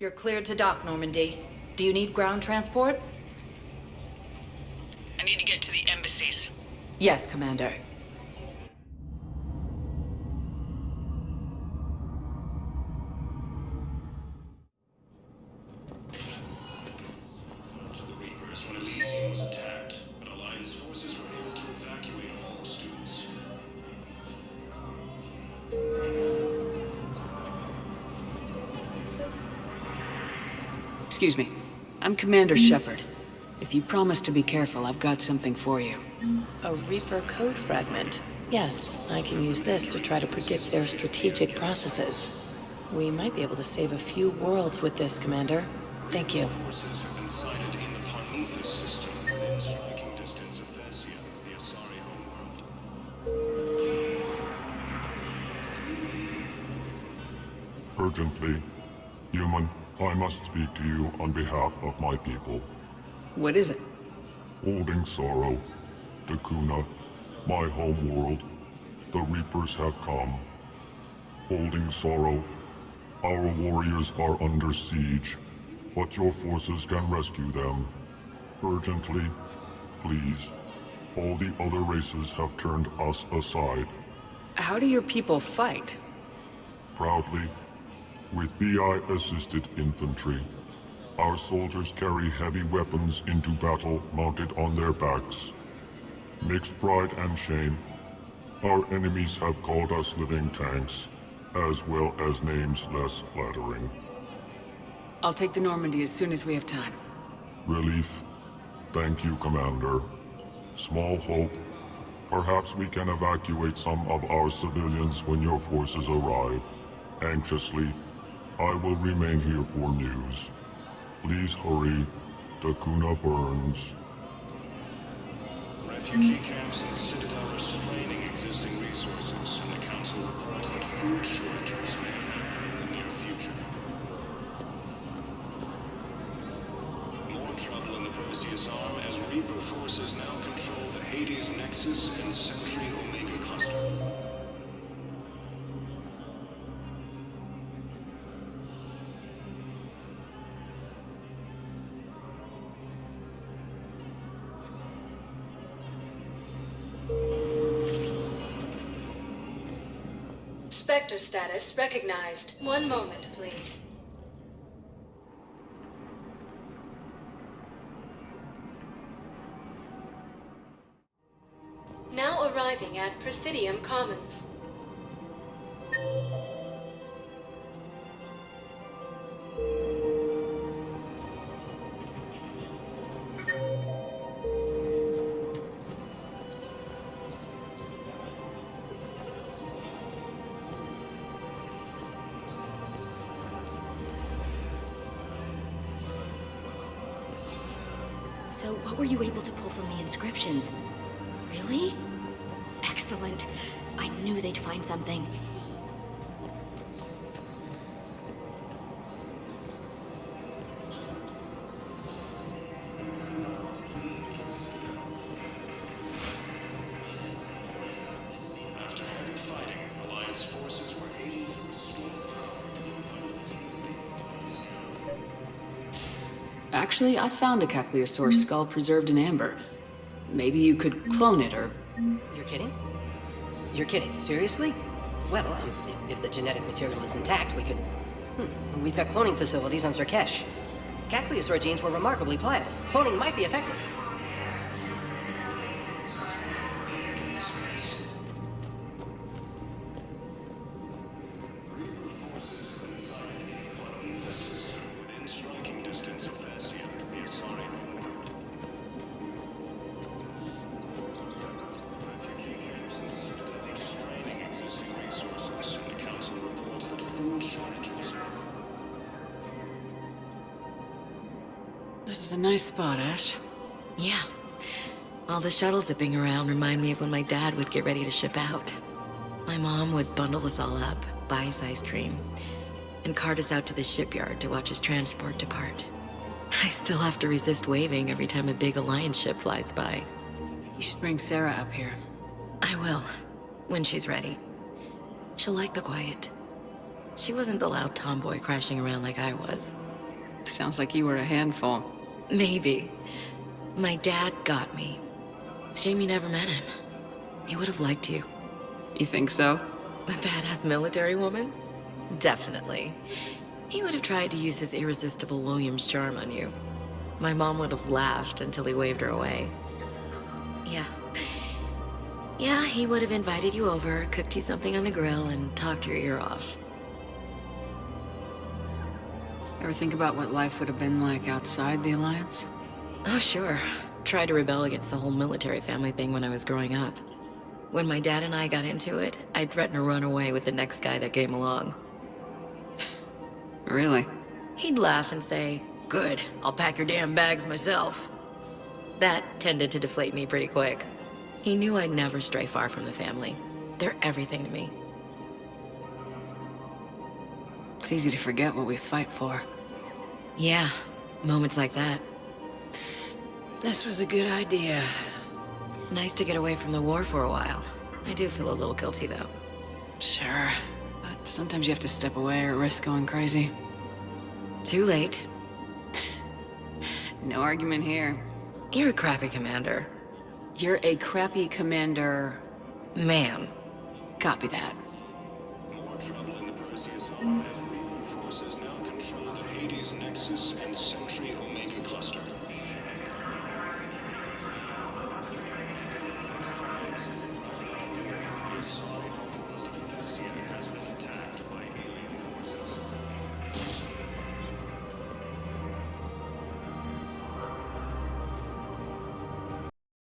You're cleared to dock, Normandy. Do you need ground transport? I need to get to the embassies. Yes, Commander. The Reapers when Elysium was attacked, but Alliance forces were able to evacuate all students. Excuse me. I'm Commander Shepard. If you promise to be careful, I've got something for you. A Reaper code fragment. Yes, I can use this to try to predict their strategic processes. We might be able to save a few worlds with this, Commander. Thank you. Forces have been sighted in the Parmuthus system, within striking distance of Thessia, the Asari homeworld. Urgently. Human, I must speak to you on behalf of my people. What is it? Holding sorrow. Dakuna, my home world. The Reapers have come. Holding sorrow. Our warriors are under siege, but your forces can rescue them. Urgently, please. All the other races have turned us aside. How do your people fight? Proudly, with VI-assisted infantry. Our soldiers carry heavy weapons into battle mounted on their backs. Mixed pride and shame, our enemies have called us living tanks, as well as names less flattering. I'll take the Normandy as soon as we have time. Relief. Thank you, Commander. Small hope. Perhaps we can evacuate some of our civilians when your forces arrive. Anxiously, I will remain here for news. Please hurry. Dakuna burns. Refugee camps in the Citadel are straining existing resources, and the Council reports that food shortages may happen in the near future. More trouble in the Perseus Arm as Reaper forces now control the Hades Nexus and Sentry Omega Cluster. Spectre status recognized. One moment, please. Now arriving at Presidium Commons. So what were you able to pull from the inscriptions? Really? Excellent. I knew they'd find something. After heavy fighting, Alliance forces were able to restore Actually, I found a Caecilisaur skull preserved in amber. Maybe you could clone it, or... You're kidding? You're kidding, seriously? Well, if the genetic material is intact, we could... We've got cloning facilities on Zerkesh. Caecilisaur genes were remarkably pliable. Cloning might be effective. within striking distance of Thessia, the Asari homeworld. Refugee camps in the Citadel are straining existing resources, and the Council reports that food shortages are... This is a nice spot, Ash. Yeah. All the shuttle zipping around remind me of when my dad would get ready to ship out. My mom would bundle us all up, buy us ice cream, and cart us out to the shipyard to watch his transport depart. I still have to resist waving every time a big Alliance ship flies by. You should bring Sarah up here. I will, when she's ready. She'll like the quiet. She wasn't the loud tomboy crashing around like I was. Sounds like you were a handful. Maybe. My dad got me. Shame you never met him. He would have liked you. You think so? A badass military woman? Definitely. He would have tried to use his irresistible William's charm on you. My mom would have laughed until he waved her away. Yeah. Yeah, he would have invited you over, cooked you something on the grill, and talked your ear off. Ever think about what life would have been like outside the Alliance? Oh, sure. Tried to rebel against the whole military family thing when I was growing up. When my dad and I got into it, I'd threaten to run away with the next guy that came along. Really? He'd laugh and say, "Good, I'll pack your damn bags myself." That tended to deflate me pretty quick. He knew I'd never stray far from the family. They're everything to me. It's easy to forget what we fight for. Yeah, moments like that. This was a good idea. Nice to get away from the war for a while. I do feel a little guilty, though. Sure, but sometimes you have to step away or risk going crazy. Too late. No argument here. You're a crappy commander. You're a crappy commander. Ma'am. Copy that. More trouble in the Perseus arm as Reaper forces now control the Hades Nexus and Central